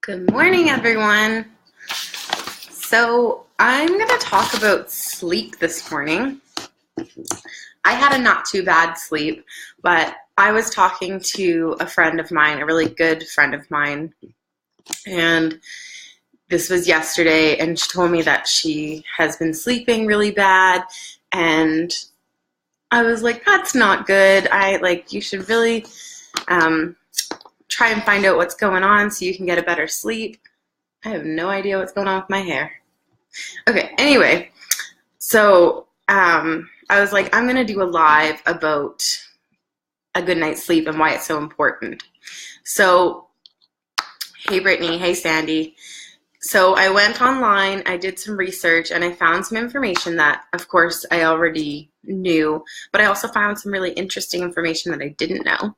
Good morning, everyone. So I'm going to talk about sleep this morning. I had a not too bad sleep, but I was talking to a friend of mine, a really good friend of mine, and this was yesterday, and she told me that she has been sleeping really bad, and I was like, that's not good. You should really try and find out what's going on so you can get a better sleep. I have no idea what's going on with my hair. Okay, anyway, so I was like, I'm going to do a live about a good night's sleep and why it's so important. So, hey Brittany, hey Sandy. So I went online, I did some research, and I found some information that, of course, I already knew, but I also found some really interesting information that I didn't know.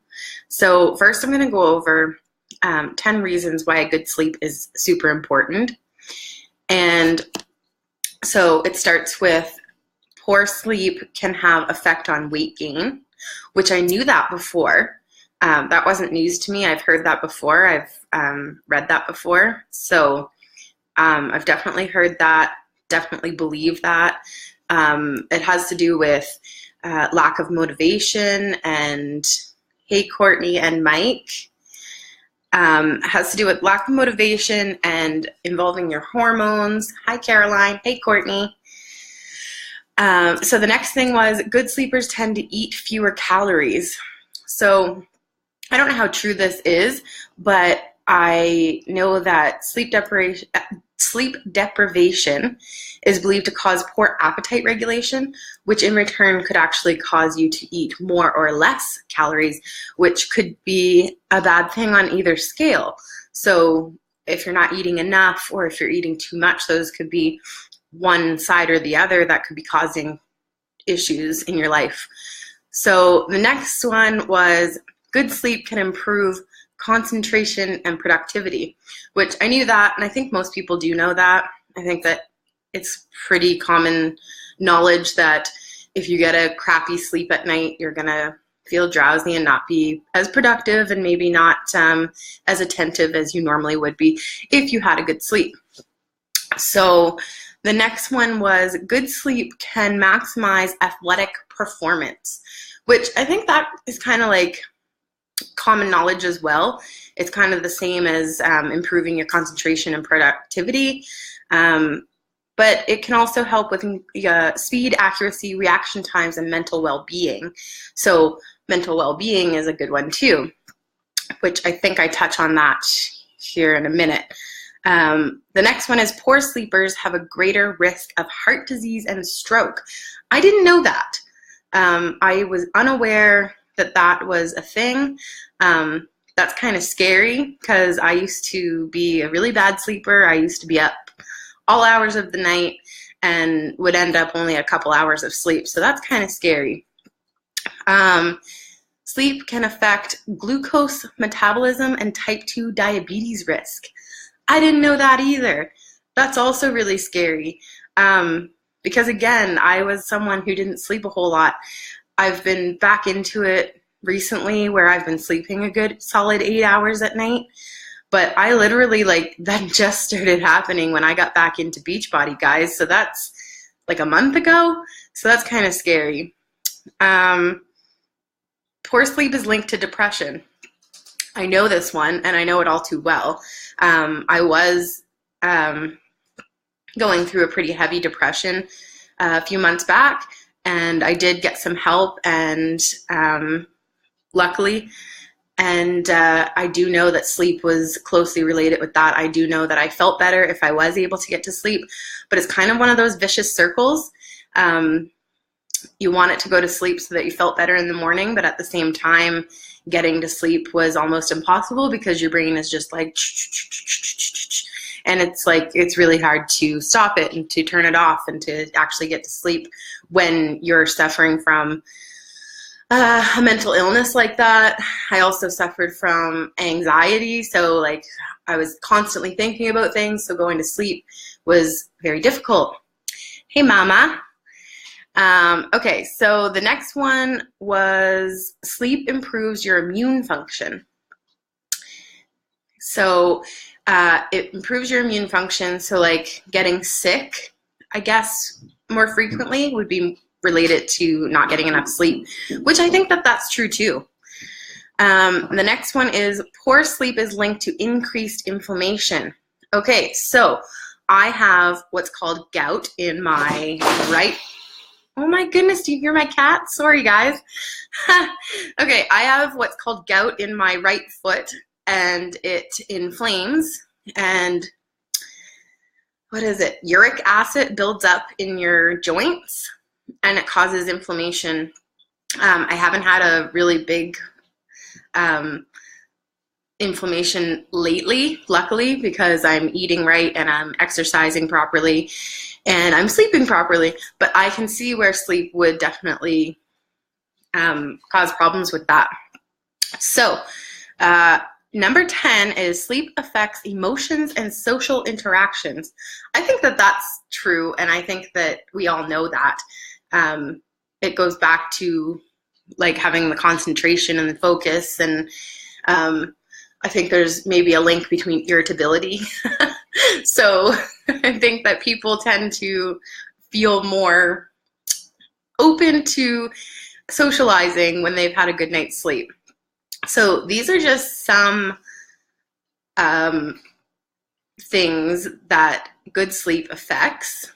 So first I'm going to go over 10 reasons why a good sleep is super important. And so it starts with poor sleep can have effect on weight gain, which I knew that before. That wasn't news to me. I've heard that before. I've read that before. So I've definitely heard that, definitely believe that. It has to do with lack of motivation and, hey, Courtney and Mike. Has to do with lack of motivation and involving your hormones. Hi, Caroline. Hey, Courtney. So the next thing was good sleepers tend to eat fewer calories. So I don't know how true this is, but I know that sleep deprivation is believed to cause poor appetite regulation, which in return could actually cause you to eat more or less calories, which could be a bad thing on either scale. So if you're not eating enough or if you're eating too much, those could be one side or the other that could be causing issues in your life. So the next one was good sleep can improve concentration and productivity, which I knew that, and I think most people do know that. I think that it's pretty common knowledge that if you get a crappy sleep at night, you're going to feel drowsy and not be as productive and maybe not as attentive as you normally would be if you had a good sleep. So the next one was good sleep can maximize athletic performance, which I think that is kind of like common knowledge as well. It's kind of the same as improving your concentration and productivity, but it can also help with speed, accuracy, reaction times, and mental well-being. So mental well-being is a good one too, which I think I touch on that here in a minute. The next one is poor sleepers have a greater risk of heart disease and stroke. I didn't know that. I was unaware that that was a thing. That's kind of scary because I used to be a really bad sleeper. I used to be up all hours of the night and would end up only a couple hours of sleep. So that's kind of scary. Sleep can affect glucose metabolism and type 2 diabetes risk. I didn't know that either. That's also really scary. Because again, I was someone who didn't sleep a whole lot. I've been back into it recently where I've been sleeping a good solid 8 hours at night. But I literally, that just started happening when I got back into Beachbody, guys. So that's like a month ago. So that's kind of scary. Poor sleep is linked to depression. I know this one, and I know it all too well. I was going through a pretty heavy depression a few months back, and I did get some help, and luckily, and I do know that sleep was closely related with that. I do know that I felt better if I was able to get to sleep, but it's kind of one of those vicious circles. You want it to go to sleep so that you felt better in the morning, but at the same time, getting to sleep was almost impossible because your brain is just like, and it's really hard to stop it and to turn it off and to actually get to sleep when you're suffering from a mental illness like that. I also suffered from anxiety, so I was constantly thinking about things, so going to sleep was very difficult. Hey, Mama. Okay, so the next one was sleep improves your immune function. So it improves your immune function. So like getting sick, I guess, more frequently would be related to not getting enough sleep, which I think that that's true too. The next one is poor sleep is linked to increased inflammation. Okay, so I have what's called gout in my right. Oh my goodness, do you hear my cat? Sorry, guys. Okay, I have what's called gout in my right foot, and it inflames, and what is it? Uric acid builds up in your joints, and it causes inflammation. I haven't had a really big inflammation lately, luckily, because I'm eating right and I'm exercising properly and I'm sleeping properly, but I can see where sleep would definitely cause problems with that. So number 10 is sleep affects emotions and social interactions. I think that that's true, and I think that we all know that. It goes back to like having the concentration and the focus, and I think there's maybe a link between irritability. So I think that people tend to feel more open to socializing when they've had a good night's sleep. So these are just some things that good sleep affects,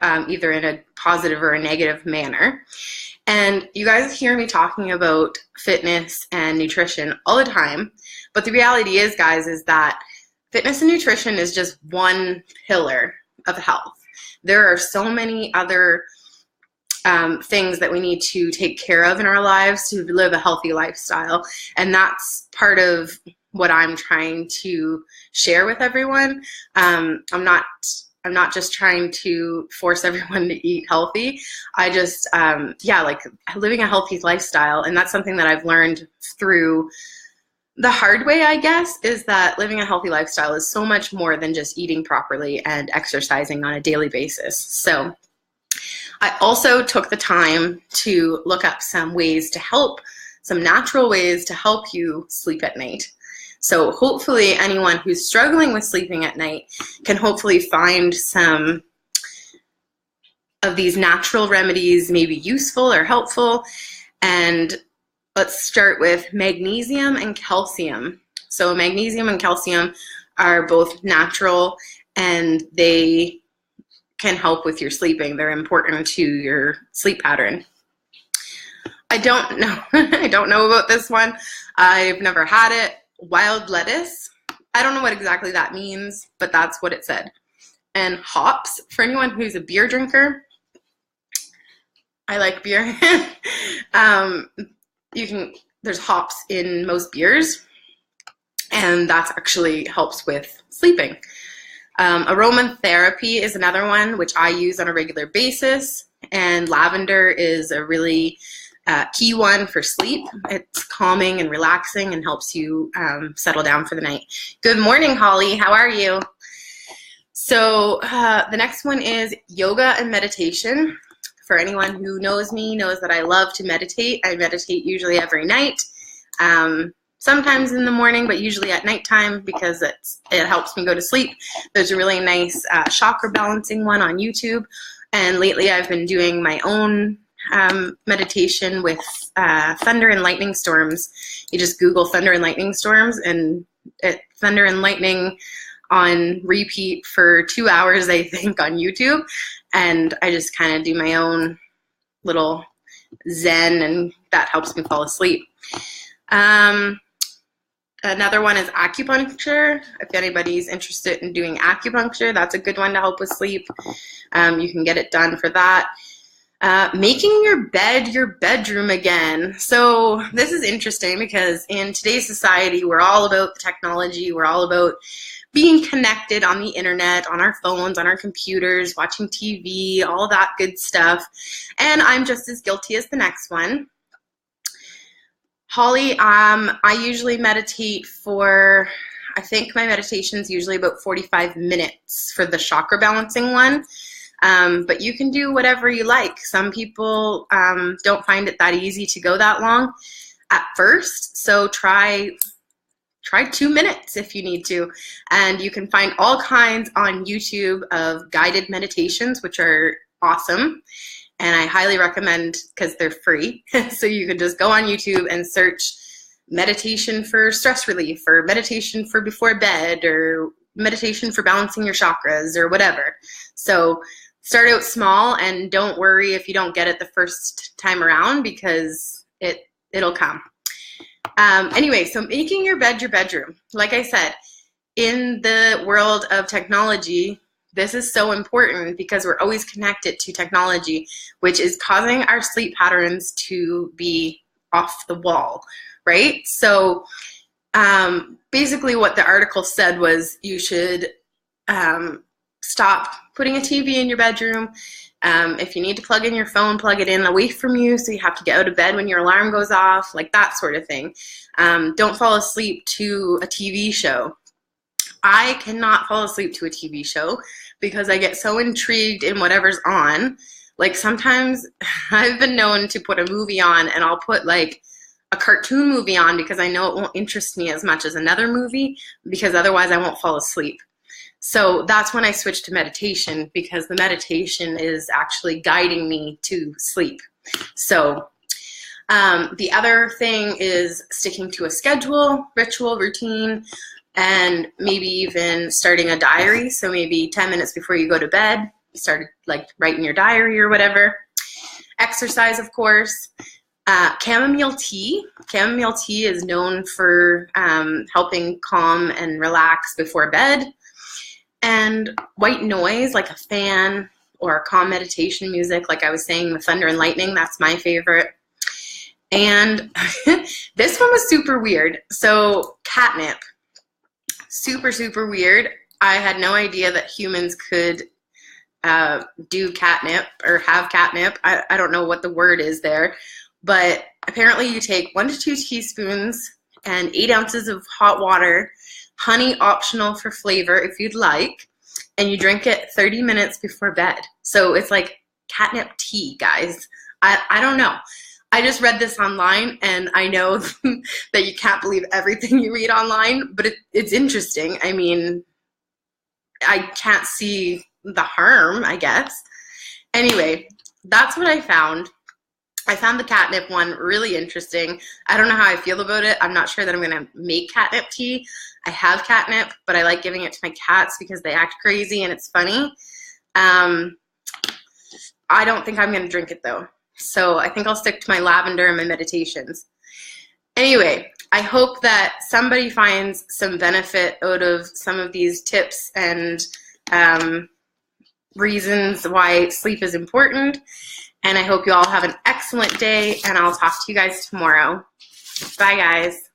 either in a positive or a negative manner. And you guys hear me talking about fitness and nutrition all the time, but the reality is, guys, is that fitness and nutrition is just one pillar of health. There are so many other things that we need to take care of in our lives to live a healthy lifestyle, and that's part of what I'm trying to share with everyone. I'm not just trying to force everyone to eat healthy. I just, like living a healthy lifestyle. And that's something that I've learned through the hard way, I guess, is that living a healthy lifestyle is so much more than just eating properly and exercising on a daily basis. So I also took the time to look up some natural ways to help you sleep at night. So hopefully anyone who's struggling with sleeping at night can hopefully find some of these natural remedies maybe useful or helpful. And let's start with magnesium and calcium. So magnesium and calcium are both natural, and they can help with your sleeping. They're important to your sleep pattern. I don't know about this one. I've never had it. Wild lettuce. I don't know what exactly that means, but that's what it said. And hops, for anyone who's a beer drinker. I like beer. There's hops in most beers, and that's actually helps with sleeping. Aromatherapy is another one, which I use on a regular basis, and lavender is a really key one for sleep. It's calming and relaxing and helps you settle down for the night. Good morning, Holly. How are you? So the next one is yoga and meditation. For anyone who knows me knows that I love to meditate. I meditate usually every night, sometimes in the morning, but usually at nighttime because it helps me go to sleep. There's a really nice chakra balancing one on YouTube, and lately I've been doing my own meditation with thunder and lightning storms. You just Google thunder and lightning storms, and thunder and lightning on repeat for 2 hours, I think, on YouTube. And I just kind of do my own little zen, and that helps me fall asleep. Another one is acupuncture. If anybody's interested in doing acupuncture, that's a good one to help with sleep. You can get it done for that. Making your bed your bedroom again. So this is interesting because in today's society, we're all about the technology. We're all about being connected on the internet, on our phones, on our computers, watching TV, all that good stuff. And I'm just as guilty as the next one. Holly, I usually meditate for, I think my meditation's usually about 45 minutes for the chakra balancing one. But you can do whatever you like. Some people don't find it that easy to go that long at first. So try try 2 minutes if you need to. And you can find all kinds on YouTube of guided meditations, which are awesome. And I highly recommend, because they're free. So you can just go on YouTube and search meditation for stress relief, or meditation for before bed, or meditation for balancing your chakras, or whatever. So start out small, and don't worry if you don't get it the first time around, because it'll come. Anyway, so making your bed your bedroom. Like I said, in the world of technology, this is so important because we're always connected to technology, which is causing our sleep patterns to be off the wall, right? So basically what the article said was you should stop putting a TV in your bedroom. If you need to plug in your phone, plug it in away from you so you have to get out of bed when your alarm goes off, like that sort of thing. Don't fall asleep to a TV show. I cannot fall asleep to a TV show because I get so intrigued in whatever's on. Like sometimes I've been known to put a movie on, and I'll put like a cartoon movie on because I know it won't interest me as much as another movie, because otherwise I won't fall asleep. So that's when I switched to meditation, because the meditation is actually guiding me to sleep. So the other thing is sticking to a schedule, ritual, routine, and maybe even starting a diary. So maybe 10 minutes before you go to bed, you start like writing your diary or whatever. Exercise, of course. Chamomile tea. Chamomile tea is known for helping calm and relax before bed. And white noise, like a fan or calm meditation music, like I was saying, the thunder and lightning, that's my favorite. And this one was super weird. So catnip. Super, super weird. I had no idea that humans could do catnip or have catnip. I don't know what the word is there. But apparently you take 1 to 2 teaspoons and 8 ounces of hot water, honey optional for flavor if you'd like, and you drink it 30 minutes before bed. So it's like catnip tea, guys. I don't know. I just read this online, and I know that you can't believe everything you read online, but it's interesting. I mean, I can't see the harm, I guess. Anyway, that's what I found. I found the catnip one really interesting. I don't know how I feel about it. I'm not sure that I'm going to make catnip tea. I have catnip, but I like giving it to my cats because they act crazy and it's funny. I don't think I'm going to drink it though. So I think I'll stick to my lavender and my meditations. Anyway, I hope that somebody finds some benefit out of some of these tips and reasons why sleep is important. And I hope you all have an excellent day, and I'll talk to you guys tomorrow. Bye, guys.